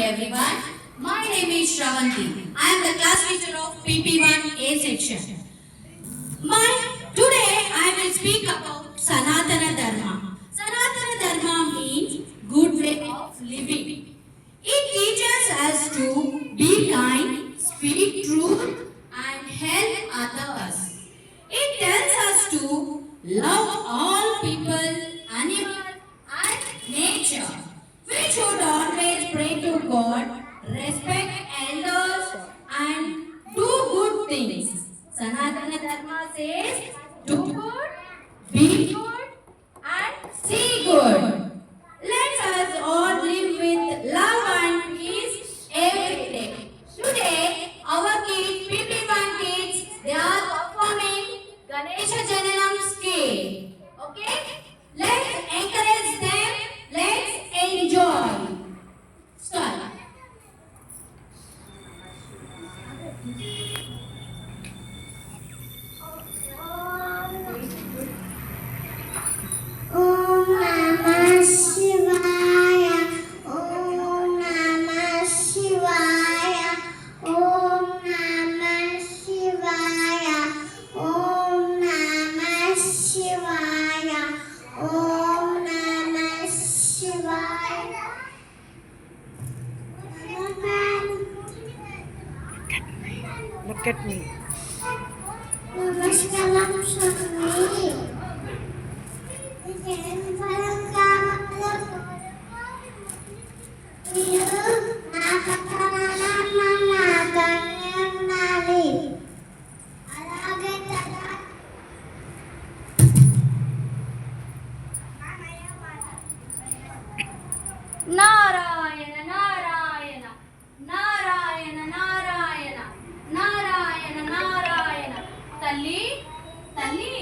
everyone. My name is Shravanti. I am the class teacher of PP1A section. Today I will speak about Sanatana Dharma. Sanatana Dharma means good way of living. It teaches us to be kind, speak truth, and help others. It tells us to love all people, animals, and nature. We should always pray to God, respect elders, and do good things. Sanatana Dharma says, do good, be good, and see good. Let us all live with love and peace every day. Today, our kids, PP1 kids, they are performing Ganesha Jananam scale. Okay? Let's encourage them. Let's enjoy. Start. Om Namah Shivaya. Om Namah Shivaya. Om Namah Shivaya. Om Namah Shivaya. Om Namah Shivaya. Look at me. Namaskaram Swami. Narayana Narayana Narayana Narayana Narayana Narayana. తల్లి తల్లి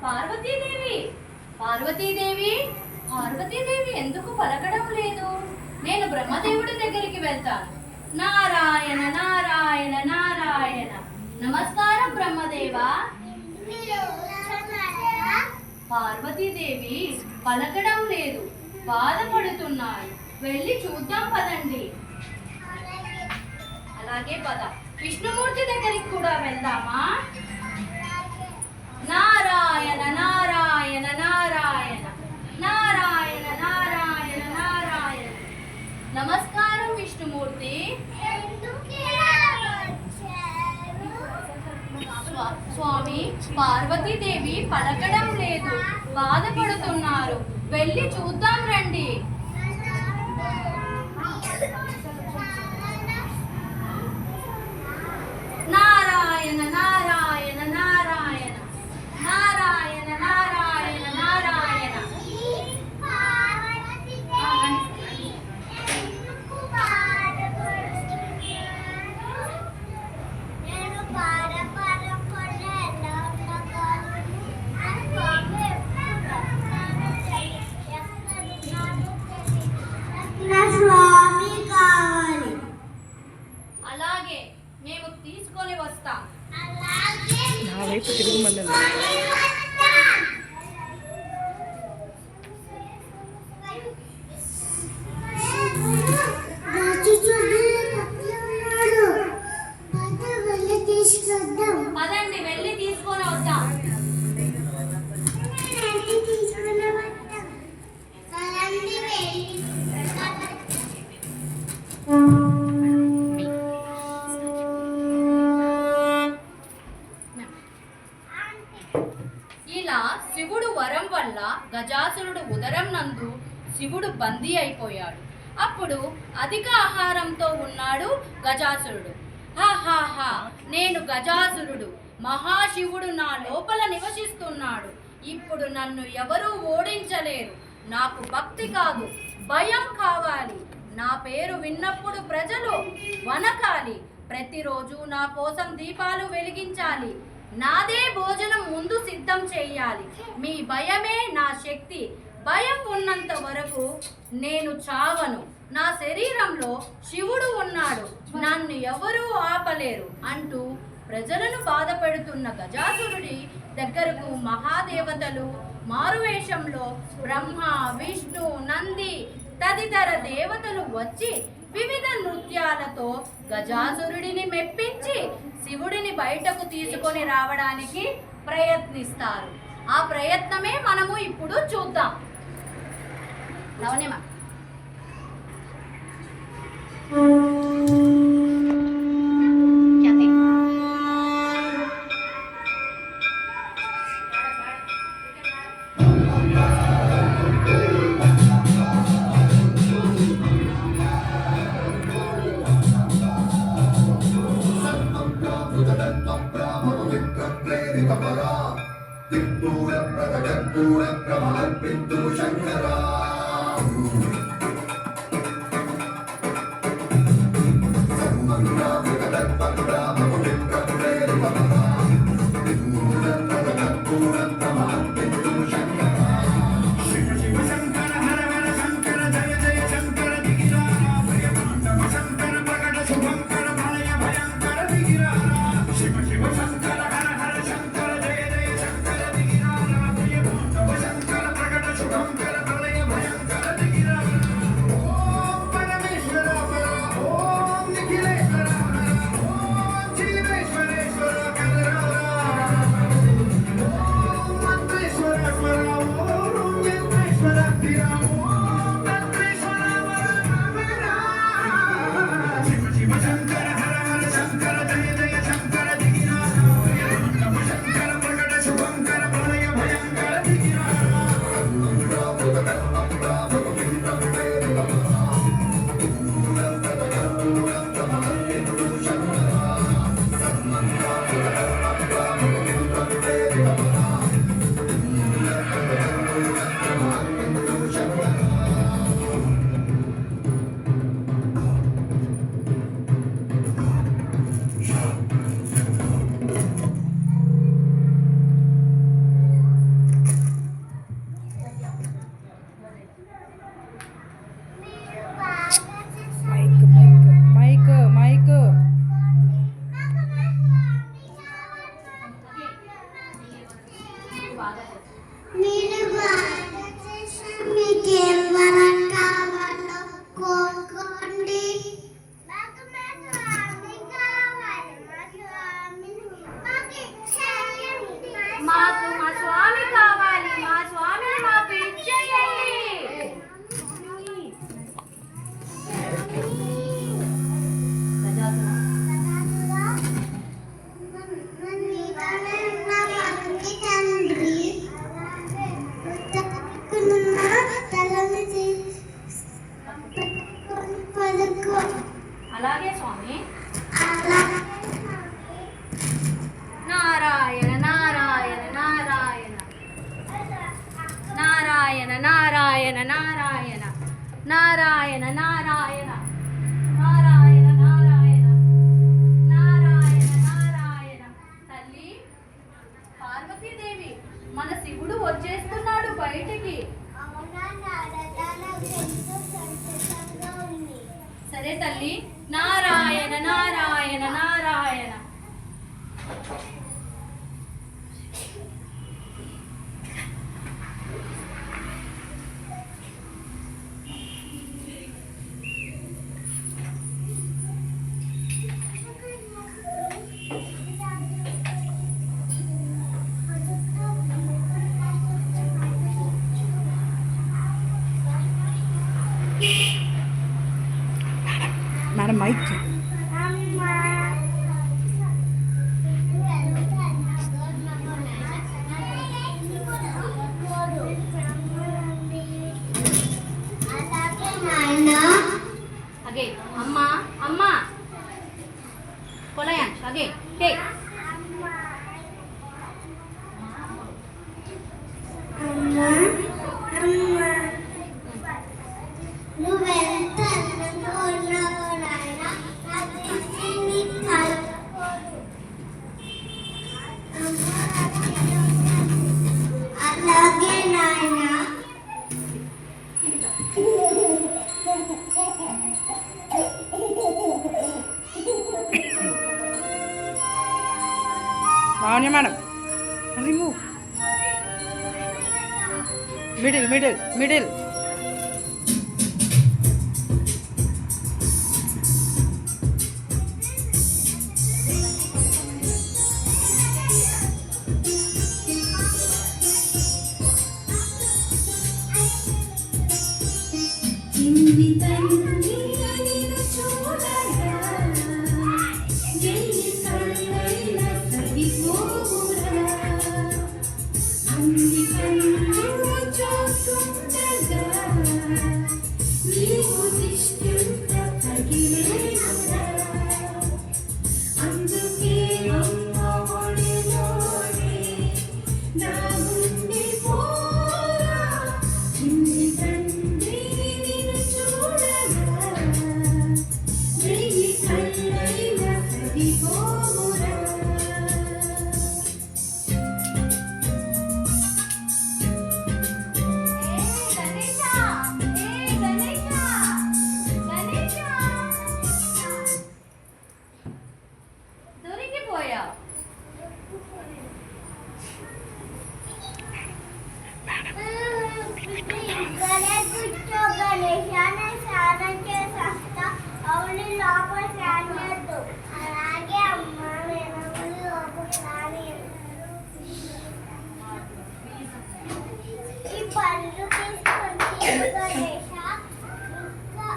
పార్వతీదేవి పార్వతీదేవి పార్వతీదేవి ఎందుకు పలకడం లేదు? నేను బ్రహ్మదేవుడి దగ్గరికి వెళ్తాను. నారాయణ నారాయణ నారాయణ. నమస్కారం బ్రహ్మదేవా. పార్వతీదేవి పలకడం లేదు, బాధపడుతున్నారు. వెళ్ళి చూద్దాం పదండి. అలాగే పద. విష్ణుమూర్తి దగ్గరికి కూడా వెళ్దామా? నారాయణ నారాయణ నారాయణ నారాయణ నారాయణ నారాయణ. నమస్కారం విష్ణుమూర్తి. స్వామి, పార్వతీదేవి పలకడం లేదు, బాధపడుతున్నారు. వెళ్ళి చూద్దాం రండి. నారాయణ నారాయణ నారాయణ నారాయణ నారాయణ నారాయణ. స్వామి కావాలి. అలాగే మేము తీసుకొని వస్తాం. నా వైపు తిరుగుమన్నది. పదండి వెళ్ళి తీసుకొని వద్దాం. ఇలా శివుడు వరం వల్ల గజాసురుడు ఉదరం నందు శివుడు బందీ అయిపోయాడు. అప్పుడు అధిక ఆహారంతో ఉన్నాడు గజాసురుడు. హాహాహా, నేను గజాసురుడు, మహాశివుడు నా లోపల నివసిస్తున్నాడు. ఇప్పుడు నన్ను ఎవరూ ఓడించలేరు. నాకు భక్తి కాదు, భయం కావాలి. నా పేరు విన్నప్పుడు ప్రజలు వనకాలి. ప్రతిరోజు నా కోసం దీపాలు వెలిగించాలి. నాదే భోజనం ముందు సిద్ధం చేయాలి. మీ భయమే నా శక్తి. భయం ఉన్నంత వరకు నేను చావను. నా శరీరంలో శివుడు ఉన్నాడు, నన్ను ఎవరూ ఆపలేరు అంటూ ప్రజలను బాధపెడుతున్న గజాసురుడి దగ్గరకు మహాదేవతలు మారువేషంలో బ్రహ్మ, విష్ణు, నంది తదితర దేవతలు వచ్చి వివిధ నృత్యాలతో గజాసురుడిని మెప్పించి శివుడిని బయటకు తీసుకొని రావడానికి ప్రయత్నిస్తారు. ఆ ప్రయత్నమే మనము ఇప్పుడు చూద్దాం. లవణ్యమా మీరు భారతదేశం మీకేం వరం కావాలో కోరుకోండి. మాకు మా స్వామి కావాలి, మా స్వామిని మాకు ఇచ్చేయండి. అలాగే స్వామి. నారాయణ నారాయణ నారాయణ నారాయణ నారాయణ నారాయణ నారాయణ నారాయణ నారాయణ నారాయణ నారాయణ నారాయణ. తల్లి పార్వతీదేవి, మన శివుడు వచ్చేస్తున్నాడు బయటికి. సరే తల్లి. Narayana Narayana Narayana. Madam mic. Again, Amma, Amma. Kolayan, again, take. అమ్మా అమ్మా నువ్వెంత అందంగా ఉన్నావో నాయనా, నా దృష్టి నీ కళ్ళకోదు. అలాగే నాయనా. Lavanya madam, remove. Middle middle middle. నిన్ను తండ్రి నిన్ను చూడగా ఎన్ని కళ్ళైనా సరిపోవురా అన్ని కళ్ళు చూస్తుండగా నీవు దిష్టింత తగిలేనురా అందుకే అమ్మ ఒడిలోనే నా గుండె పోరా నిన్ను తండ్రి నిన్ను చూడగా వెయ్యి కళ్ళైనా సరిపోవురా దొరికిపోయావు. ఇక్కడే కూర్చో గణేష్ అని స్నానం చేసేస్తా. అవును లోపల రానియద్దు. అలాగే అమ్మ నేను లోపల రానియద్దు. ఈ పళ్ళు తీసుకొని గణేష ఇంకా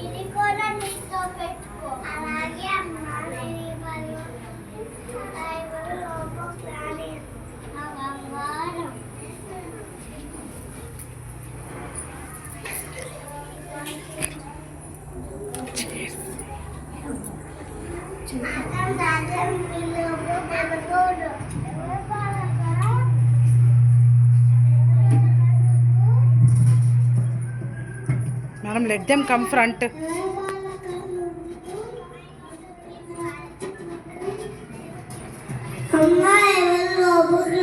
ఇది కూడా నీతో పెట్టుకో. అలాగే అమ్మ నేను ఈ పళ్ళు లోపల రానియద్దు. నా బంగారం madam let them come front. అమ్మ ఎవరు లోపలికి